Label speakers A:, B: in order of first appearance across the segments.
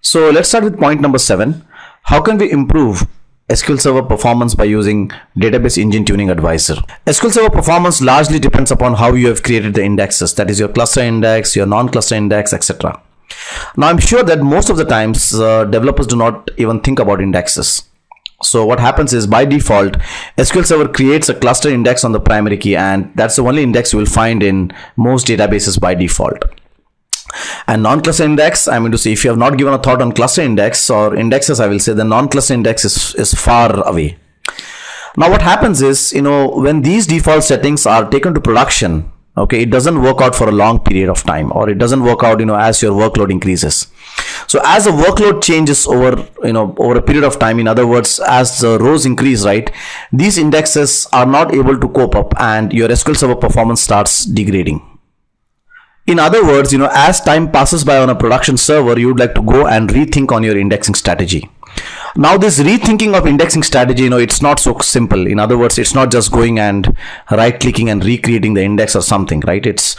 A: So let's start with point number 7. How can we improve SQL Server performance by using Database Engine Tuning Advisor? SQL Server performance largely depends upon how you have created the indexes, that is your cluster index, your non-cluster index, etc. Now I'm sure that most of the times developers do not even think about indexes. So what happens is, by default, SQL Server creates a cluster index on the primary key, and that's the only index you will find in most databases by default. And non-cluster index, I mean to say, if you have not given a thought on cluster index or indexes, I will say the non-cluster index is far away. Now what happens is, when these default settings are taken to production, okay, it doesn't work out for a long period of time, or it doesn't work out, as your workload increases. So as the workload changes over a period of time, in other words, as the rows increase, right, these indexes are not able to cope up and your SQL Server performance starts degrading. In other words, as time passes by on a production server, you would like to go and rethink on your indexing strategy. Now this rethinking of indexing strategy, it's not so simple. In other words, it's not just going and right clicking and recreating the index or something, right? It's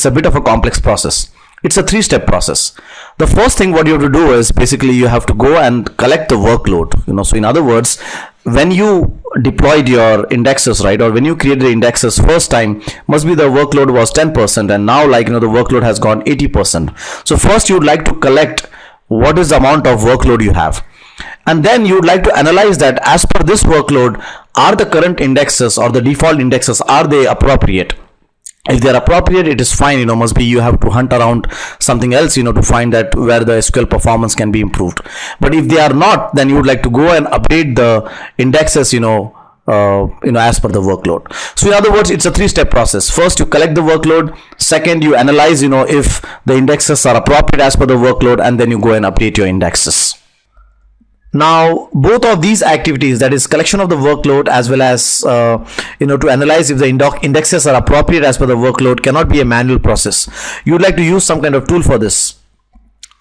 A: a bit of a complex process. It's a 3-step process. The first thing what you have to do is basically you have to go and collect the workload. So in other words, when you deployed your indexes, right, or when you created the indexes first time, must be the workload was 10%, and now the workload has gone 80%. So first you would like to collect what is the amount of workload you have, and then you would like to analyze that as per this workload, are the current indexes or the default indexes, are they appropriate? If they are appropriate, it is fine. Must be you have to hunt around something else, to find that where the SQL performance can be improved. But if they are not, then you would like to go and update the indexes, as per the workload. So in other words, it's a 3-step process. First, you collect the workload. Second, you analyze, if the indexes are appropriate as per the workload, and then you go and update your indexes. Now, both of these activities, that is collection of the workload as well as, to analyze if the indexes are appropriate as per the workload, cannot be a manual process. You would like to use some kind of tool for this.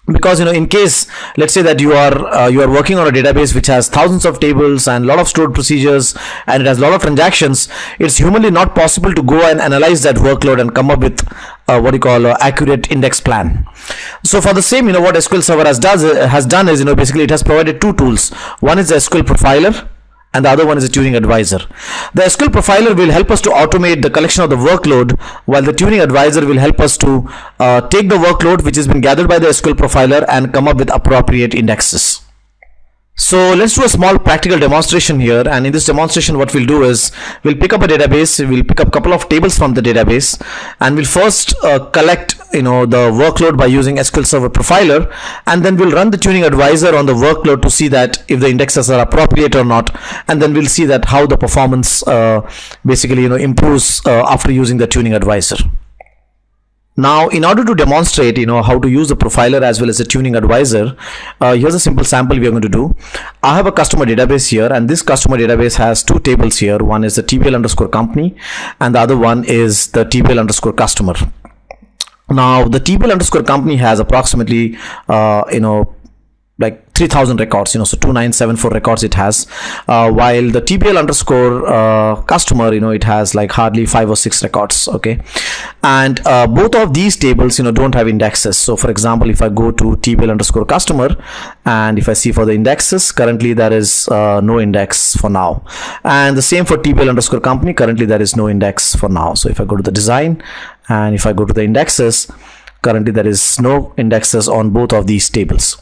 A: Because in case, let's say that you are working on a database which has thousands of tables and a lot of stored procedures, and it has a lot of transactions, it's humanly not possible to go and analyze that workload and come up with accurate index plan. So for the same, what SQL Server has done is, basically it has provided 2 tools. One is the SQL Profiler, and the other one is a Tuning Advisor. The SQL Profiler will help us to automate the collection of the workload, while the Tuning Advisor will help us to take the workload which has been gathered by the SQL Profiler and come up with appropriate indexes. So let's do a small practical demonstration here, and in this demonstration what we'll do is we'll pick up a database, we'll pick up a couple of tables from the database, and we'll first collect the workload by using SQL Server Profiler, and then we'll run the Tuning Advisor on the workload to see that if the indexes are appropriate or not, and then we'll see that how the performance basically improves after using the Tuning Advisor. Now, in order to demonstrate, how to use the profiler as well as the Tuning Advisor, here's a simple sample we are going to do. I have a customer database here, and this customer database has 2 tables here. One is the TBL_company, and the other one is the TBL_customer. Now, the TBL_company has approximately, like 3000 records, so 2974 records it has, while the TBL_customer, it has like hardly 5 or 6 records. Okay, and both of these tables don't have indexes. So for example, if I go to TBL_customer, and if I see for the indexes, currently there is no index for now, and the same for TBL_company, currently there is no index for now. So if I go to the design, and if I go to the indexes, currently there is no indexes on both of these tables.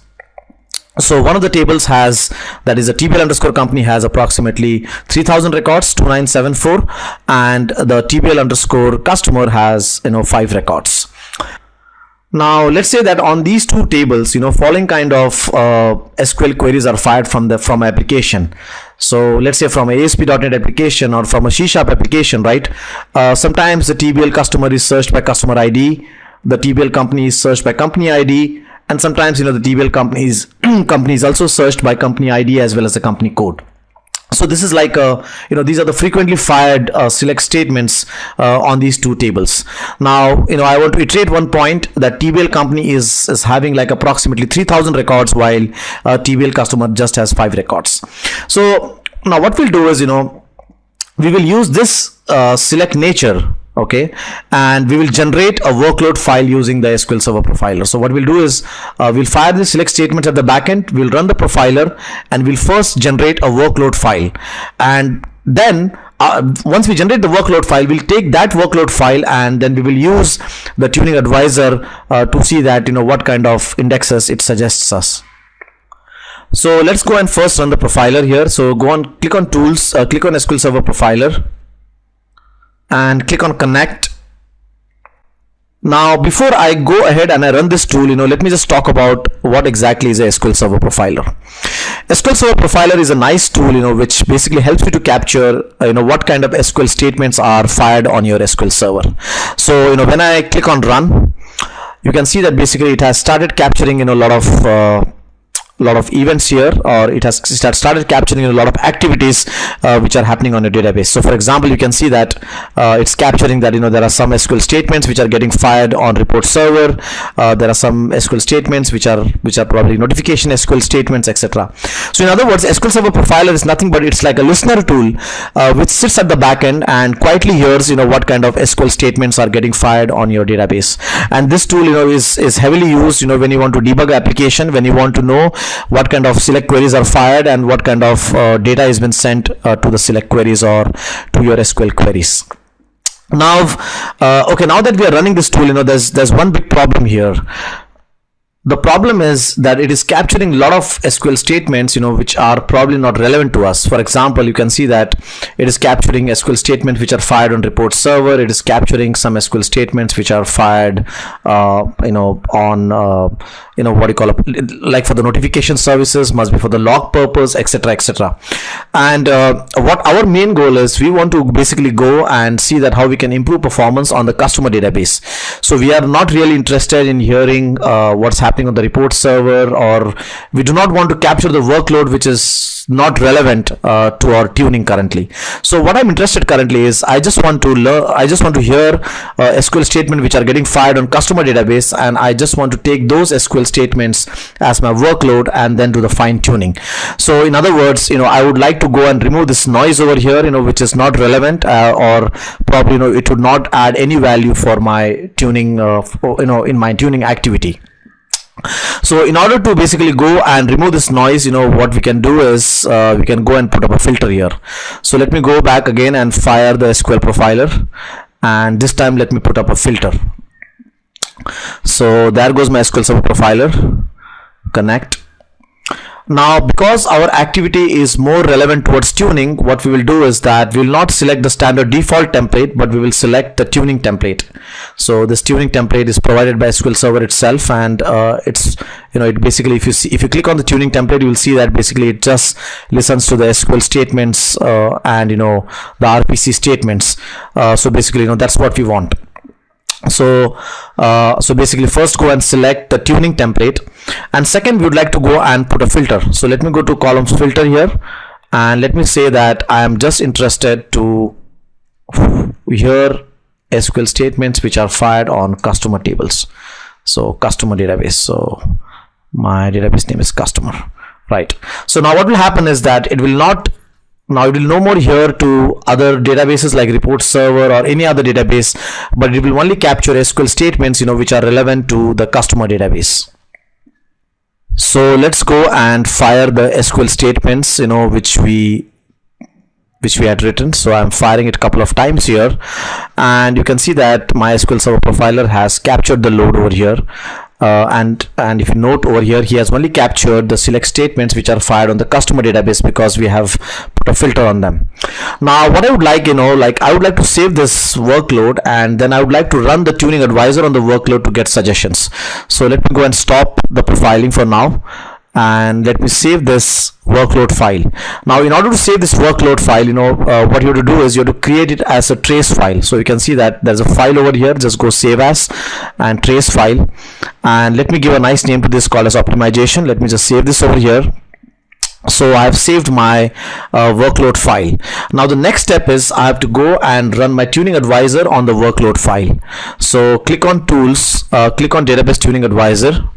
A: So one of the tables has, that is the TBL_company, has approximately 3000 records, 2974, and the TBL_customer has 5 records. Now let's say that on these 2 tables, following kind of SQL queries are fired from application. So let's say from a ASP.NET application or from a C# application, right? Sometimes the TBL customer is searched by customer ID, the TBL company is searched by company ID, and sometimes the TBL company is also searched by company ID as well as the company code. So this is like these are the frequently fired select statements on these 2 tables. Now I want to iterate one point, that TBL company is having like approximately 3000 records, while TBL customer just has 5 records. So now what we'll do is we will use this select nature Okay, and we will generate a workload file using the SQL Server profiler. So what we'll do is we'll fire the select statement at the backend, we'll run the profiler, and we'll first generate a workload file, and then once we generate the workload file, we'll take that workload file and then we will use the tuning advisor to see that what kind of indexes it suggests us. So let's go and first run the profiler here. So go on, click on tools, click on SQL Server profiler, and click on connect. Now before I go ahead and I run this tool, let me just talk about what exactly is a SQL Server profiler. SQL Server profiler is a nice tool which basically helps you to capture what kind of SQL statements are fired on your SQL Server. So when I click on run, you can see that basically it has started capturing a lot of events here, or it has started capturing a lot of activities which are happening on a database. So for example, you can see that it's capturing that there are some SQL statements which are getting fired on report server. There are some SQL statements which are probably notification SQL statements, etc. So in other words, SQL Server profiler is nothing but it's like a listener tool which sits at the back end and quietly hears what kind of SQL statements are getting fired on your database. And this tool is heavily used when you want to debug application, when you want to know what kind of select queries are fired and what kind of data has been sent to the select queries or to your SQL queries. Now okay, now that we are running this tool, there's one big problem here. The problem is that it is capturing a lot of SQL statements which are probably not relevant to us. For example, you can see that it is capturing SQL statements which are fired on report server. It is capturing some SQL statements which are fired on what you call like for the notification services, must be for the log purpose, etc, etc. And what our main goal is, we want to basically go and see that how we can improve performance on the customer database. So we are not really interested in hearing what's happening on the report server, or we do not want to capture the workload which is not relevant to our tuning currently. So what I'm interested currently is I just want to hear SQL statement which are getting fired on customer database, and I just want to take those SQL statements as my workload and then do the fine tuning. So in other words, I would like to go and remove this noise over here which is not relevant, or probably it would not add any value for my tuning in my tuning activity. So in order to basically go and remove this noise, what we can do is we can go and put up a filter here. So let me go back again and fire the SQL profiler, and this time let me put up a filter. So there goes my SQL Server profiler. Connect. Now because our activity is more relevant towards tuning, what we will do is that we will not select the standard default template, but we will select the tuning template. So this tuning template is provided by SQL Server itself, and it's it basically, if you click on the tuning template, you will see that basically it just listens to the SQL statements and the RPC statements. So basically that's what we want. So basically first go and select the tuning template, and second we would like to go and put a filter. So let me go to columns filter here, and let me say that I am just interested to hear SQL statements which are fired on customer tables. So customer database, so my database name is customer, right? So now what will happen is that it will no more hear to other databases like report server or any other database, but it will only capture SQL statements which are relevant to the customer database. So let's go and fire the SQL statements which we had written. So I'm firing it a couple of times here, and you can see that my SQL Server profiler has captured the load over here. And if you note over here, he has only captured the select statements which are fired on the customer database because we have put a filter on them. Now what I would like, I would like to save this workload, and then I would like to run the tuning advisor on the workload to get suggestions. So let me go and stop the profiling for now, and let me save this workload file. Now in order to save this workload file, what you have to do is you have to create it as a trace file. So you can see that there's a file over here. Just go save as and trace file, and let me give a nice name to this called as optimization. Let me just save this over here. So I have saved my workload file. Now the next step is I have to go and run my tuning advisor on the workload file. So click on tools, click on database tuning advisor,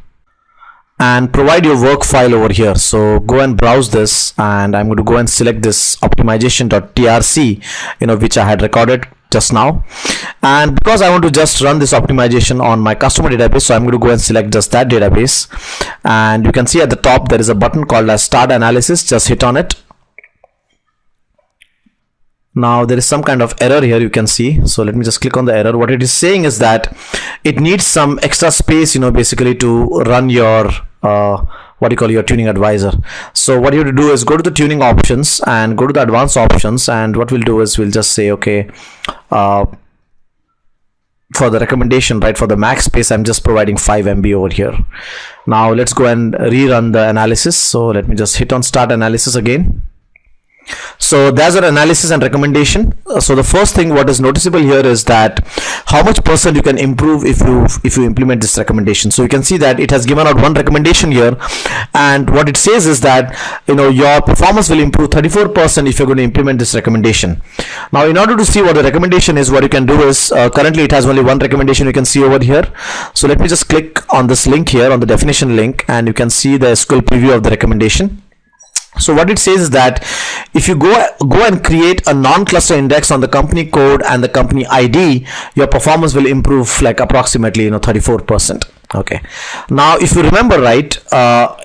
A: and provide your work file over here. So go and browse this, and I'm going to go and select this optimization.trc which I had recorded just now. And because I want to just run this optimization on my customer database, so I'm going to go and select just that database, and you can see at the top there is a button called as Start Analysis. Just hit on it. Now there is some kind of error here, you can see. So let me just click on the error. What it is saying is that it needs some extra space, basically to run your what you call your tuning advisor. So what you have to do is go to the tuning options and go to the advanced options, and what we'll do is we'll just say, okay, for the recommendation, right, for the max space, I'm just providing 5 MB over here. Now let's go and rerun the analysis. So let me just hit on Start Analysis again. So there's an analysis and recommendation. So the first thing what is noticeable here is that how much % you can improve if you implement this recommendation. So you can see that it has given out one recommendation here, and what it says is that your performance will improve 34% if you're going to implement this recommendation. Now in order to see what the recommendation is, what you can do is currently it has only one recommendation, you can see over here. So let me just click on this link here, on the definition link, and you can see the SQL preview of the recommendation. So what it says is that if you go and create a non-cluster index on the company code and the company ID, your performance will improve like approximately 34%. Okay. Now if you remember, right,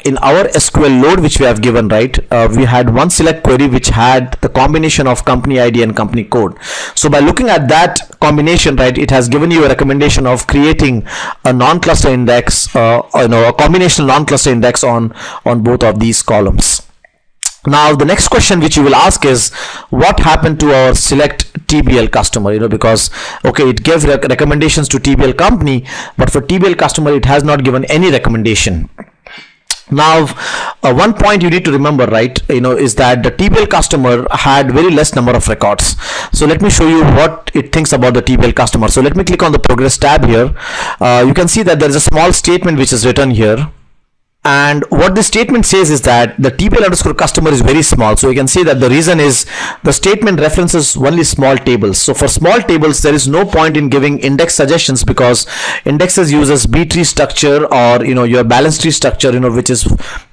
A: in our SQL load which we have given, right, we had one select query which had the combination of company ID and company code. So by looking at that combination, right, it has given you a recommendation of creating a non-cluster index, a combinational non-cluster index on both of these columns. Now the next question which you will ask is, what happened to our select TBL customer? Because okay, it gave recommendations to TBL company, but for TBL customer it has not given any recommendation. Now one point you need to remember, right, is that the TBL customer had very less number of records. So let me show you what it thinks about the TBL customer. So let me click on the progress tab here. You can see that there is a small statement which is written here. And what this statement says is that the TBL underscore customer is very small. So you can see that the reason is the statement references only small tables. So for small tables, there is no point in giving index suggestions, because indexes uses B tree structure or your balance tree structure, which is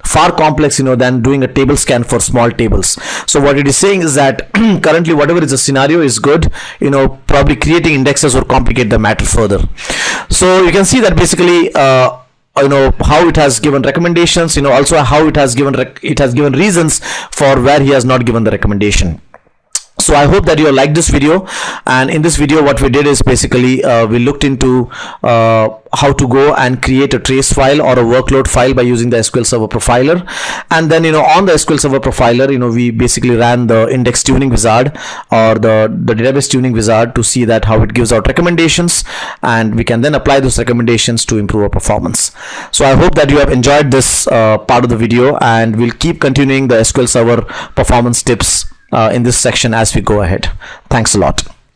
A: far complex than doing a table scan for small tables. So what it is saying is that currently whatever is the scenario is good. Probably creating indexes will complicate the matter further. So you can see that basically how it has given recommendations, also how it has given reasons for where he has not given the recommendation. So I hope that you liked this video, and in this video what we did is basically we looked into how to go and create a trace file or a workload file by using the SQL Server Profiler, and then on the SQL Server Profiler we basically ran the index tuning wizard or the database tuning wizard to see that how it gives out recommendations, and we can then apply those recommendations to improve our performance. So I hope that you have enjoyed this part of the video, and we'll keep continuing the SQL Server performance tips in this section as we go ahead. Thanks a lot.